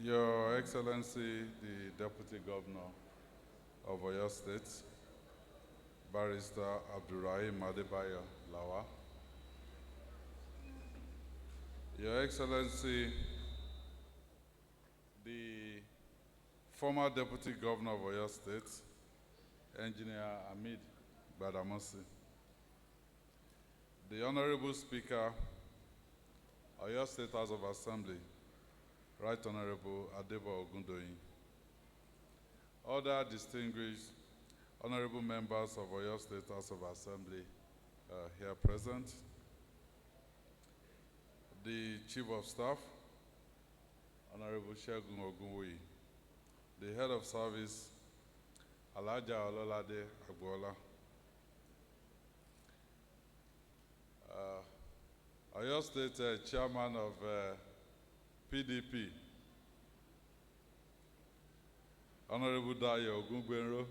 Your Excellency, the Deputy Governor of Oyo State, Barrister Abdurrahim Adebayo Lawa. Your Excellency, the former Deputy Governor of Oyo State, Engineer Hamid Gbadamosi. The Honorable Speaker, Oyo State House of Assembly, Right Honorable Adebo Ogundoyin. Other distinguished honorable members of Oyo State House of Assembly here present. The Chief of Staff, Honorable Segun Ogunwoyi. The Head of Service, Alhaja Ololade Agbola. Oyo State Chairman of PDP, Honorable Dayo Ogungbenro.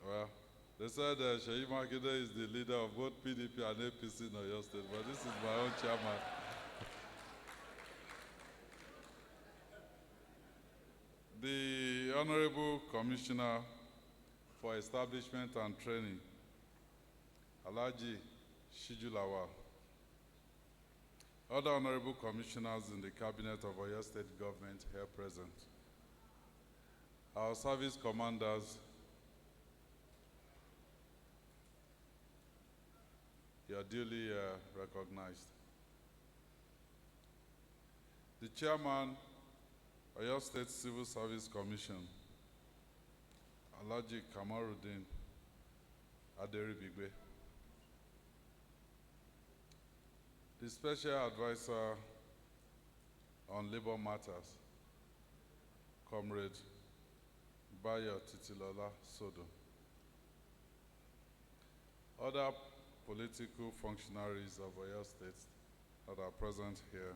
Well, they said Seyi Makinde is the leader of both PDP and APC in Oyo State, but this is my own chairman. The Honorable Commissioner for Establishment and Training, Alhaji Shijulawa. Other honorable commissioners in the Cabinet of Oyo State Government here present. Our service commanders, you are duly recognized. The Chairman, Oyo State Civil Service Commission, Alhaji Kamaruddin Aderibigbe. The Special Advisor on Labor Matters, Comrade Bayo Titilola Sodo. Other political functionaries of Oyo State that are present here.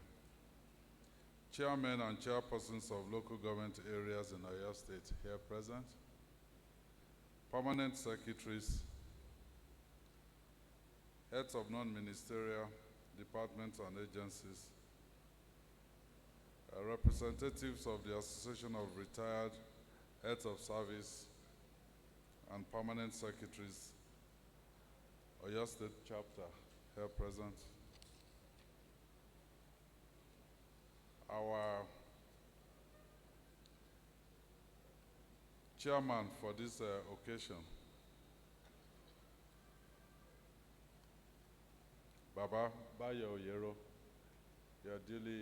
Chairmen and chairpersons of local government areas in Oyo State here present. Permanent secretaries, heads of non-ministerial departments and agencies, representatives of the Association of Retired Heads of Service and permanent secretaries, Oyo State Chapter here present. Our chairman for this occasion, Baba Bayo Oyero, you are duly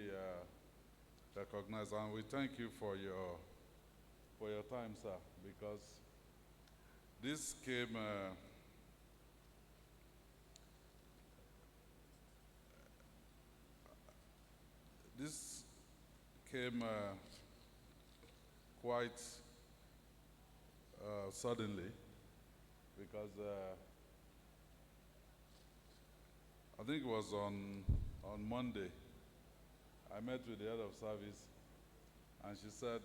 recognized, and we thank you for your time, sir, because this came quite suddenly, because I think it was on Monday. I met with the head of service, and she said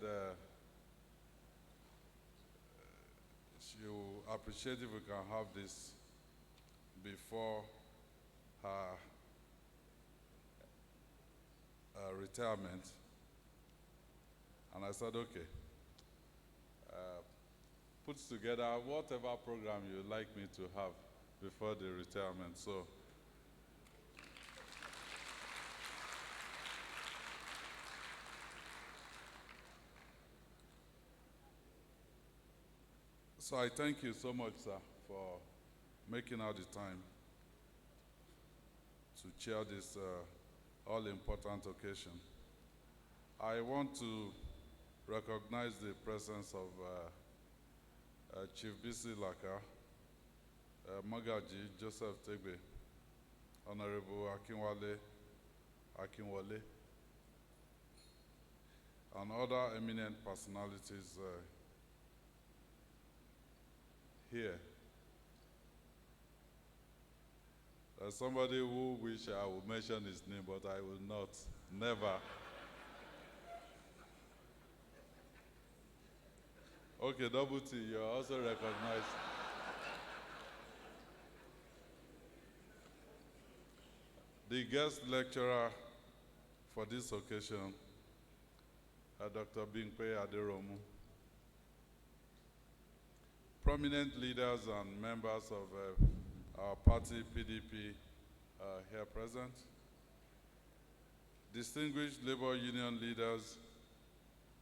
she will appreciate if we can have this before her retirement. And I said, okay. Put together whatever program you'd like me to have before the retirement. So I thank you so much, sir, for making out the time to chair this all-important occasion. I want to recognize the presence of Chief Bisi Laka, Magaji Joseph Tegbe, Honorable Akinwale, and other eminent personalities here. There's somebody who wish I would mention his name, but I will not, never. Okay, Double T, you're also recognized. The guest lecturer for this occasion, Dr. Bimpe Aderomu. Prominent leaders and members of our party, PDP, here present. Distinguished labor union leaders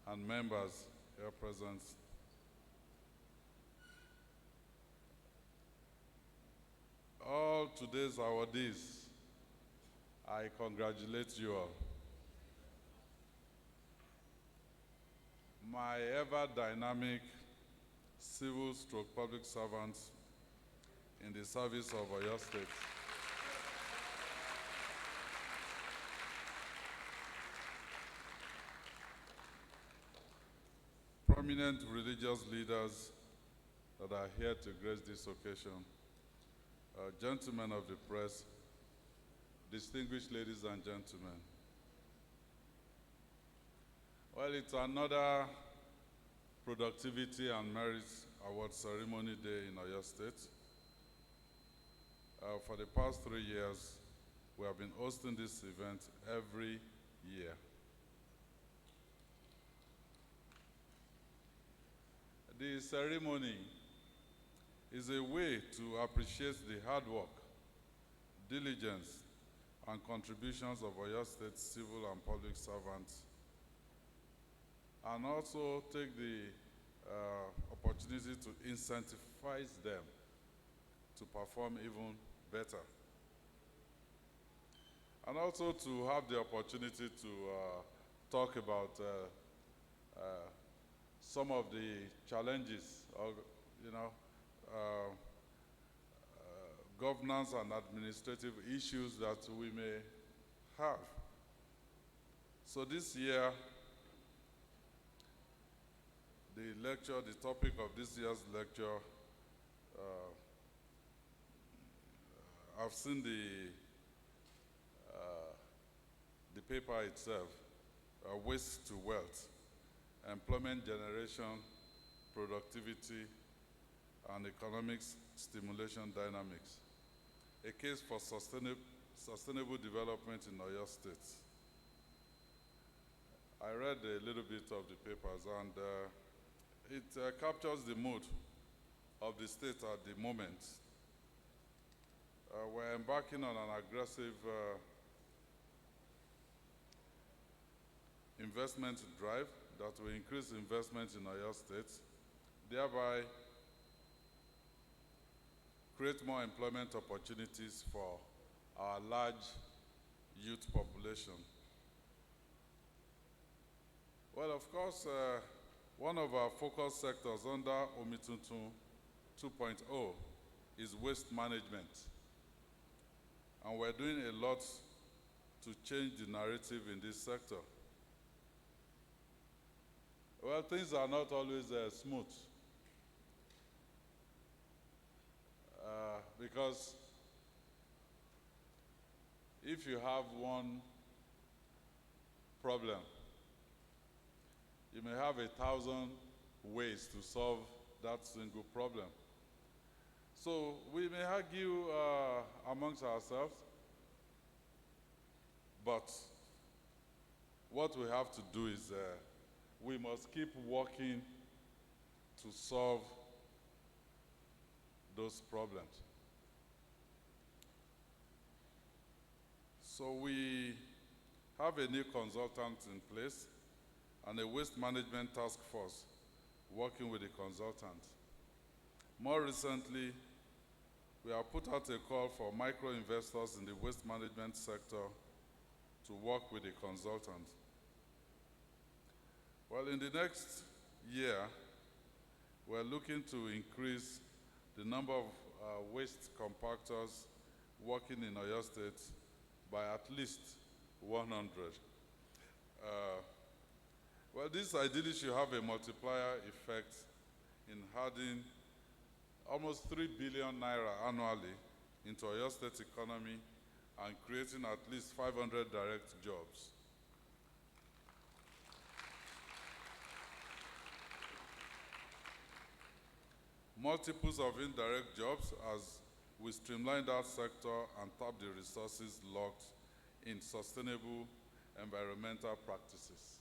and members here present. All today's awardees, I congratulate you all. My ever-dynamic civil/public servants in the service of Oyo State. Prominent religious leaders that are here to grace this occasion, gentlemen of the press, distinguished ladies and gentlemen. Well, it's another Productivity and Merit Award Ceremony Day in Oyo State. For the past 3 years, we have been hosting this event every year. The ceremony is a way to appreciate the hard work, diligence, and contributions of Oyo State civil and public servants, and also take the opportunity to incentivize them to perform even better. And also to have the opportunity to talk about some of the challenges of, governance and administrative issues that we may have. So this year, the topic of this year's lecture, I've seen the paper itself, Waste to Wealth, Employment Generation, Productivity, and Economic Stimulation Dynamics, a case for sustainable development in Oyo State. I read a little bit of the papers, and it captures the mood of the state at the moment. We're embarking on an aggressive investment drive that will increase investment in Oyo State, thereby create more employment opportunities for our large youth population. Well, of course, one of our focus sectors under Omituntun 2.0 is waste management. And we're doing a lot to change the narrative in this sector. Well, things are not always smooth. Because if you have one problem, you may have 1,000 ways to solve that single problem. So we may argue amongst ourselves, but what we have to do is we must keep working to solve those problems. So we have a new consultant in place and a waste management task force working with the consultant. More recently, we have put out a call for micro-investors in the waste management sector to work with the consultant. Well, in the next year, we're looking to increase the number of waste compactors working in Oyo State by at least 100. Well, this ideally should have a multiplier effect in adding almost 3 billion naira annually into Oyo State economy and creating at least 500 direct jobs. Multiples of indirect jobs as we streamline that sector and tap the resources locked in sustainable environmental practices.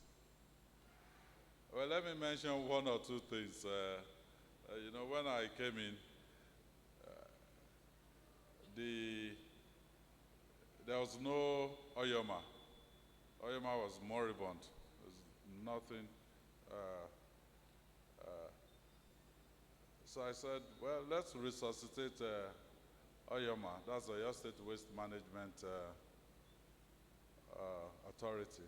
Well, let me mention one or two things. You know, when I came in, there was no Oyoma. Oyoma was moribund. There was nothing. So I said, well, let's resuscitate Oyoma. That's the Oyo State Waste Management Authority.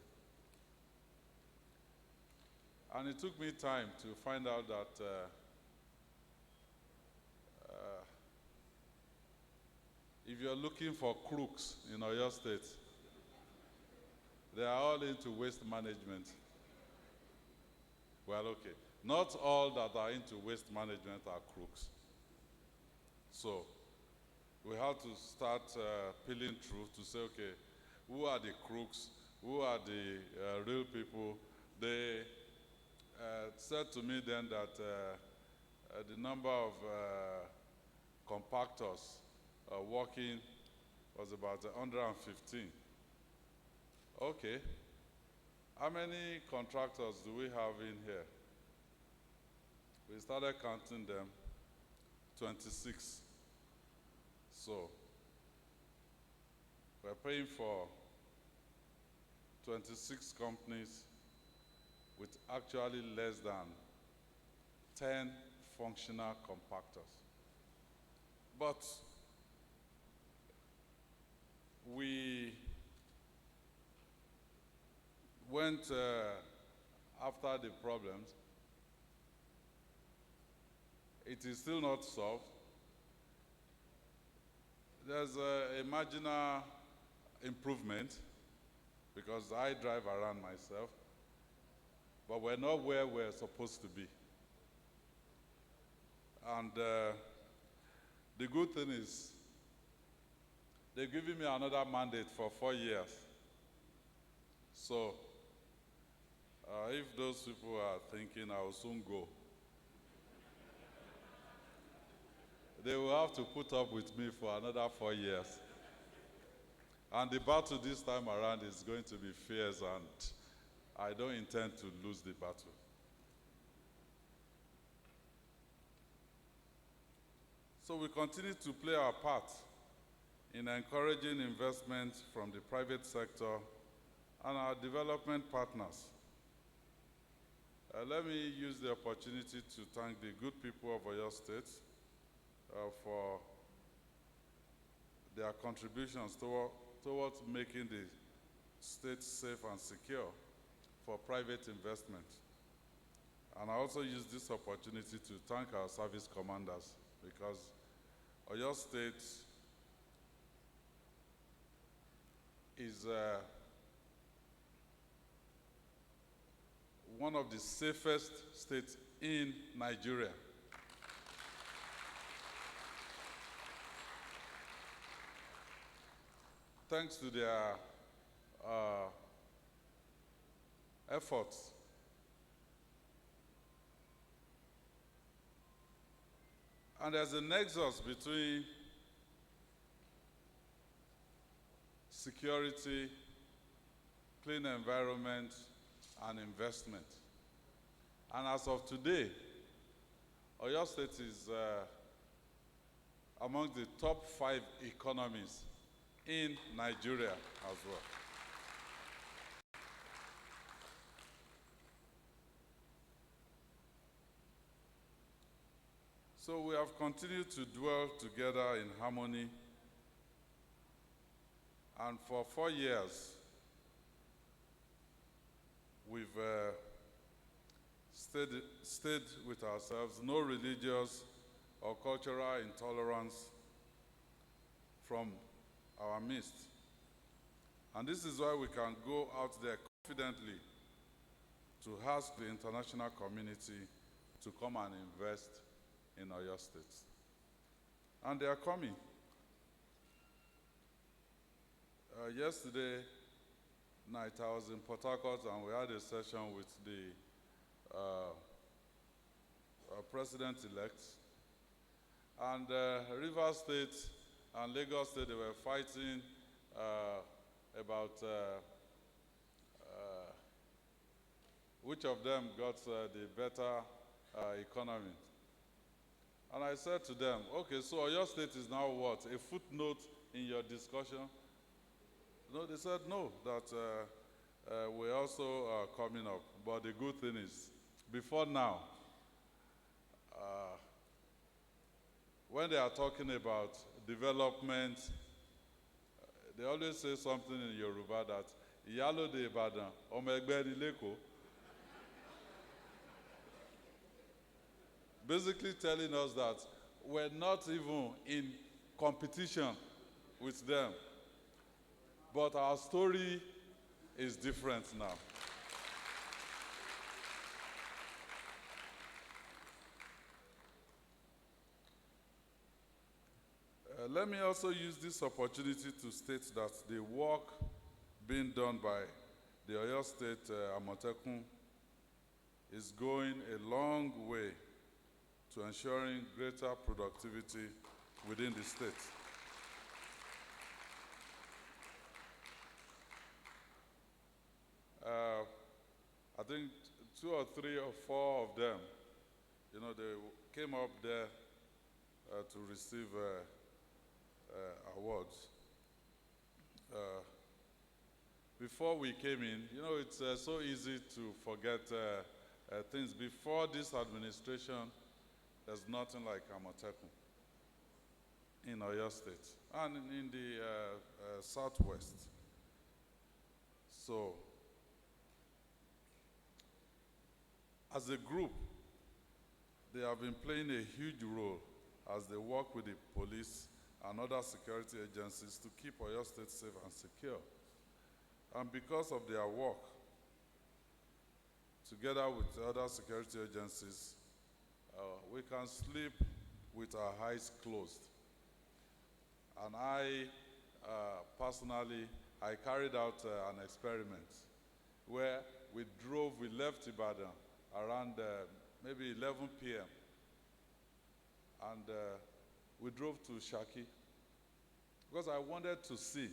And it took me time to find out that if you're looking for crooks in Oyo State, they are all into waste management. Well, okay. Not all that are into waste management are crooks. So we have to start peeling through to say, okay, who are the crooks? Who are the real people? They said to me then that the number of compactors working was about 115. Okay. How many contractors do we have in here? We started counting them, 26. So we're paying for 26 companies with actually less than 10 functional compactors. But we went after the problems. It is still not solved. There's a marginal improvement because I drive around myself, but we're not where we're supposed to be. And the good thing is they've given me another mandate for 4 years. So if those people are thinking I will soon go, they will have to put up with me for another 4 years. And the battle this time around is going to be fierce, and I don't intend to lose the battle. So we continue to play our part in encouraging investment from the private sector and our development partners. Let me use the opportunity to thank the good people of Oyo State for their contributions towards making the state safe and secure for private investment. And I also use this opportunity to thank our service commanders, because Oyo State is one of the safest states in Nigeria. Thanks to their efforts. And there's a nexus between security, clean environment, and investment. And as of today, Oyo State is among the top 5 economies in Nigeria as well. So we have continued to dwell together in harmony, and for 4 years, we've stayed with ourselves, no religious or cultural intolerance from our midst. And this is why we can go out there confidently to ask the international community to come and invest in Oyo State. And they are coming. Yesterday night I was in Port Harcourt, and we had a session with the president-elect. And Rivers State and Lagos State, they were fighting about which of them got the better economy. And I said to them, okay, so your state is now what? A footnote in your discussion? No, they said no, that we're also coming up. But the good thing is, before now, when they are talking about development, they always say something in Yoruba that Iyalo de Ibadan, Ọmọ Ẹgbẹ́ ni l'Eko. Basically telling us that we're not even in competition with them. But our story is different now. Let me also use this opportunity to state that the work being done by the Oyo State Amotekun is going a long way to ensuring greater productivity within the state. I think 2 or 3 or 4 of them, they came up there to receive awards. Before we came in, it's so easy to forget things. Before this administration, there's nothing like Amotekun in Oyo State and in the Southwest. So, as a group, they have been playing a huge role as they work with the police and other security agencies to keep Oyo State safe and secure. And because of their work, together with other security agencies, we can sleep with our eyes closed. And I, personally, I carried out an experiment where we left Ibadan around maybe 11 p.m. And we drove to Shaki because I wanted to see,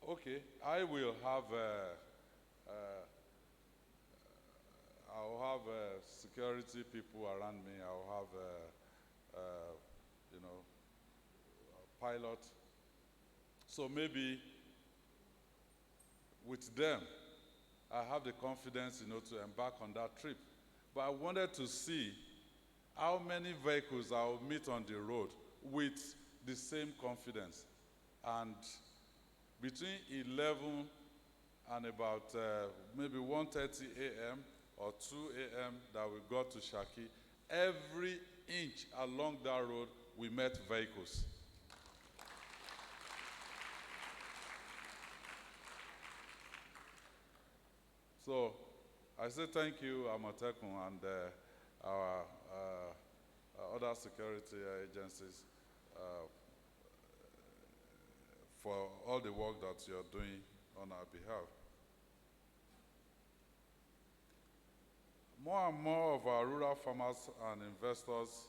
okay, I will have I'll have security people around me. I'll have a pilot. So maybe with them, I have the confidence, to embark on that trip. But I wanted to see how many vehicles I'll meet on the road with the same confidence. And between 11 and about maybe 1:30 a.m. or 2 a.m. that we got to Shaki, every inch along that road, we met vehicles. So I say thank you, Amotekun, and our other security agencies for all the work that you're doing on our behalf. More and more of our rural farmers and investors,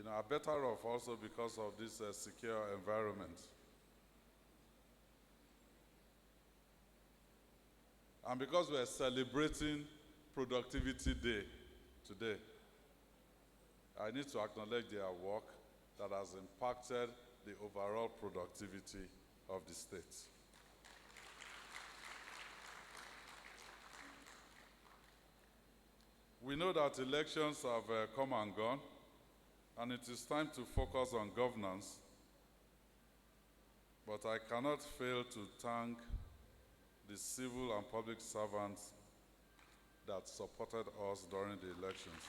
are better off also because of this secure environment. And because we're celebrating Productivity Day today, I need to acknowledge their work that has impacted the overall productivity of the state. We know that elections have come and gone, and it is time to focus on governance, but I cannot fail to thank the civil and public servants that supported us during the elections.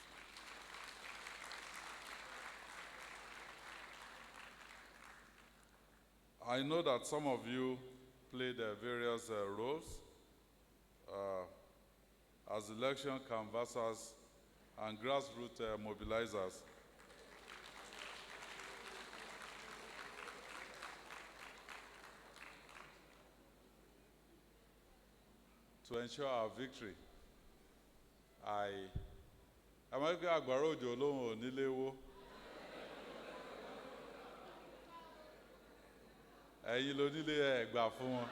I know that some of you played various roles as election canvassers and grassroots mobilizers. To ensure our victory. ẹ̀yin ló nílé ẹ̀ gbà fún wọn.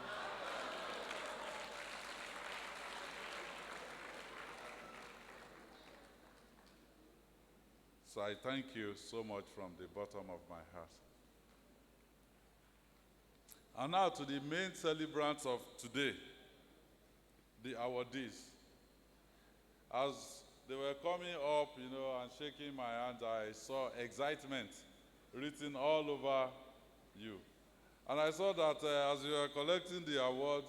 So I thank you so much from the bottom of my heart. And now to the main celebrants of today, the awardees. As they were coming up, and shaking my hand, I saw excitement written all over you. And I saw that as you were collecting the awards,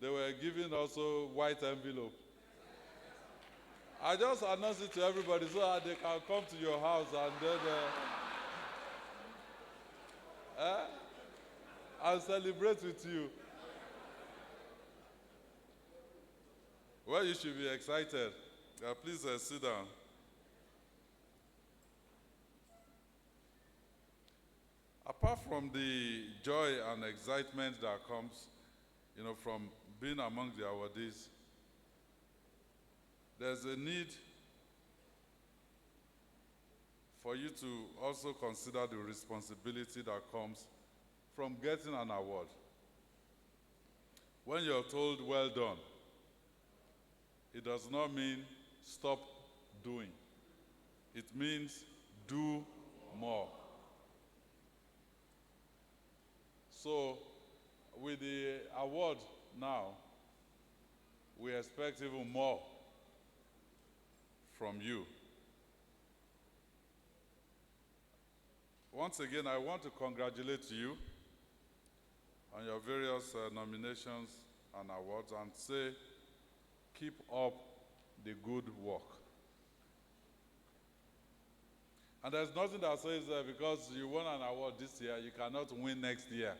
they were giving also white envelope. I just announced it to everybody so that they can come to your house and then I'll celebrate with you. Well, you should be excited. Please sit down. Apart from the joy and excitement that comes, from being among the awardees, there's a need for you to also consider the responsibility that comes from getting an award. When you're told, well done, it does not mean stop doing. It means do more. So, with the award now, we expect even more from you. Once again, I want to congratulate you on your various nominations and awards and say, keep up the good work. And there's nothing that says because you won an award this year, you cannot win next year.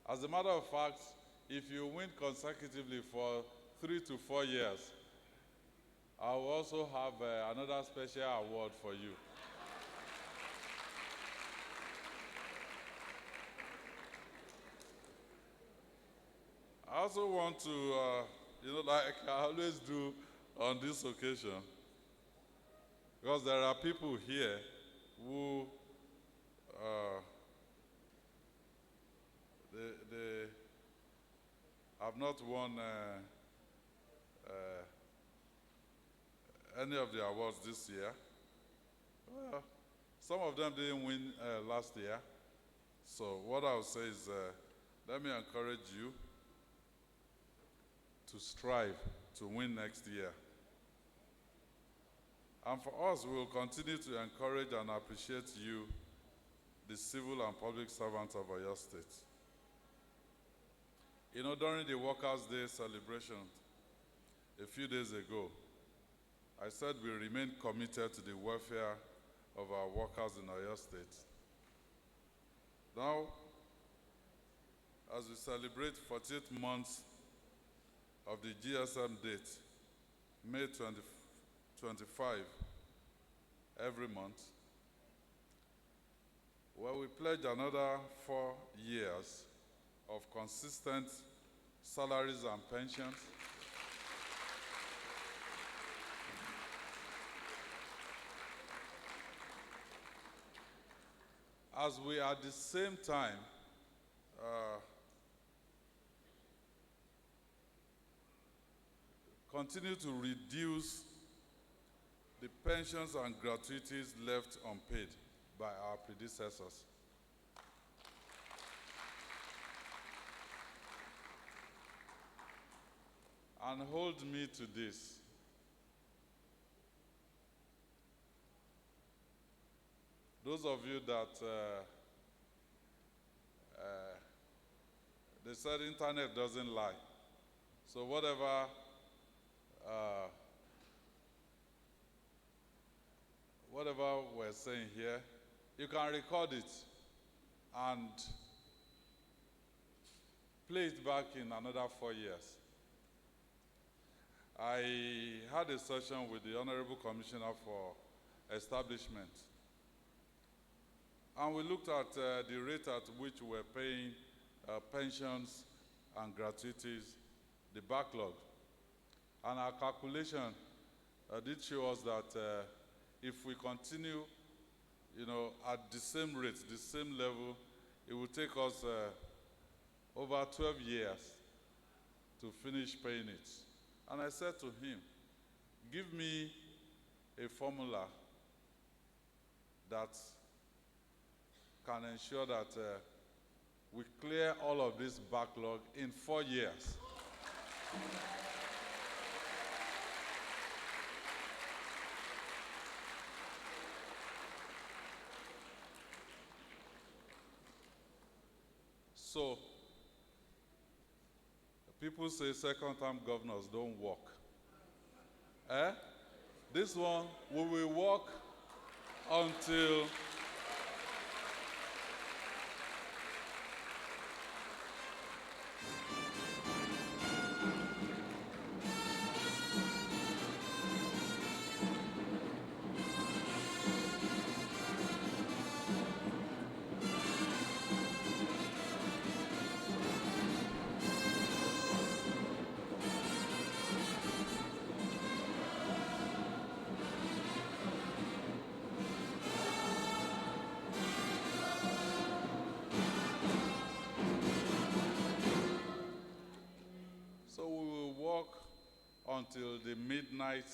As a matter of fact, if you win consecutively for 3 to 4 years, I will also have another special award for you. I also want to, like I always do on this occasion, because there are people here who they have not won any of the awards this year. Well, some of them didn't win last year. So what I would say is, let me encourage you to strive to win next year. And for us, we will continue to encourage and appreciate you, the civil and public servants of Oyo State. During the Workers' Day celebration a few days ago, I said we remain committed to the welfare of our workers in Oyo State. Now, as we celebrate 48 months of the GSM date, May 2025, every month, where we pledge another 4 years of consistent salaries and pensions, as we at the same time continue to reduce the pensions and gratuities left unpaid by our predecessors. And hold me to this. Those of you that they said internet doesn't lie. So whatever we're saying here, you can record it and play it back in another 4 years. I had a session with the Honorable Commissioner for Establishment, and we looked at the rate at which we're paying pensions and gratuities, the backlog. And our calculation did show us that if we continue, at the same rate, the same level, it will take us over 12 years to finish paying it. And I said to him, give me a formula that can ensure that we clear all of this backlog in 4 years. So, people say second-term governors don't work. This one, we will work until until the midnight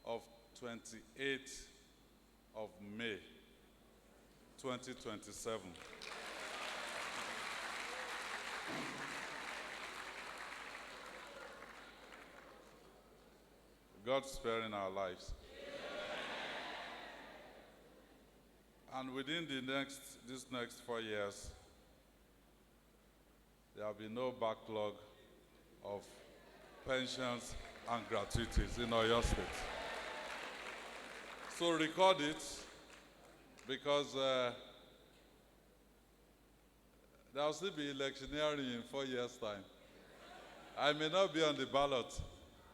of 28th of May, 2027. God sparing our lives. And within these next 4 years, there will be no backlog of pensions and gratuities in Oyo State. So record it, because there will still be electioneering in 4 years' time. I may not be on the ballot.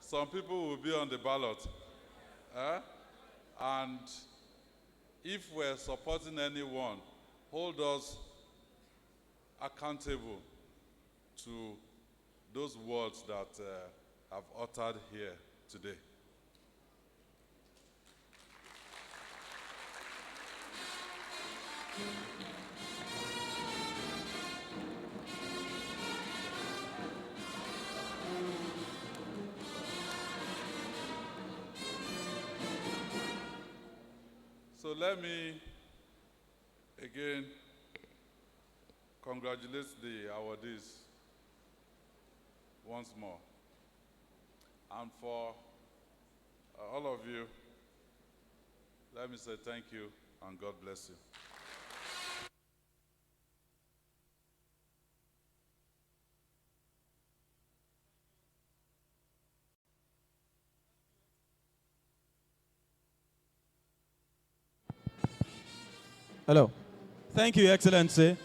Some people will be on the ballot. And if we're supporting anyone, hold us accountable to those words that I've uttered here today. So let me again congratulate the awardees once more. And for all of you, let me say thank you and God bless you. Hello. Thank you, Excellency.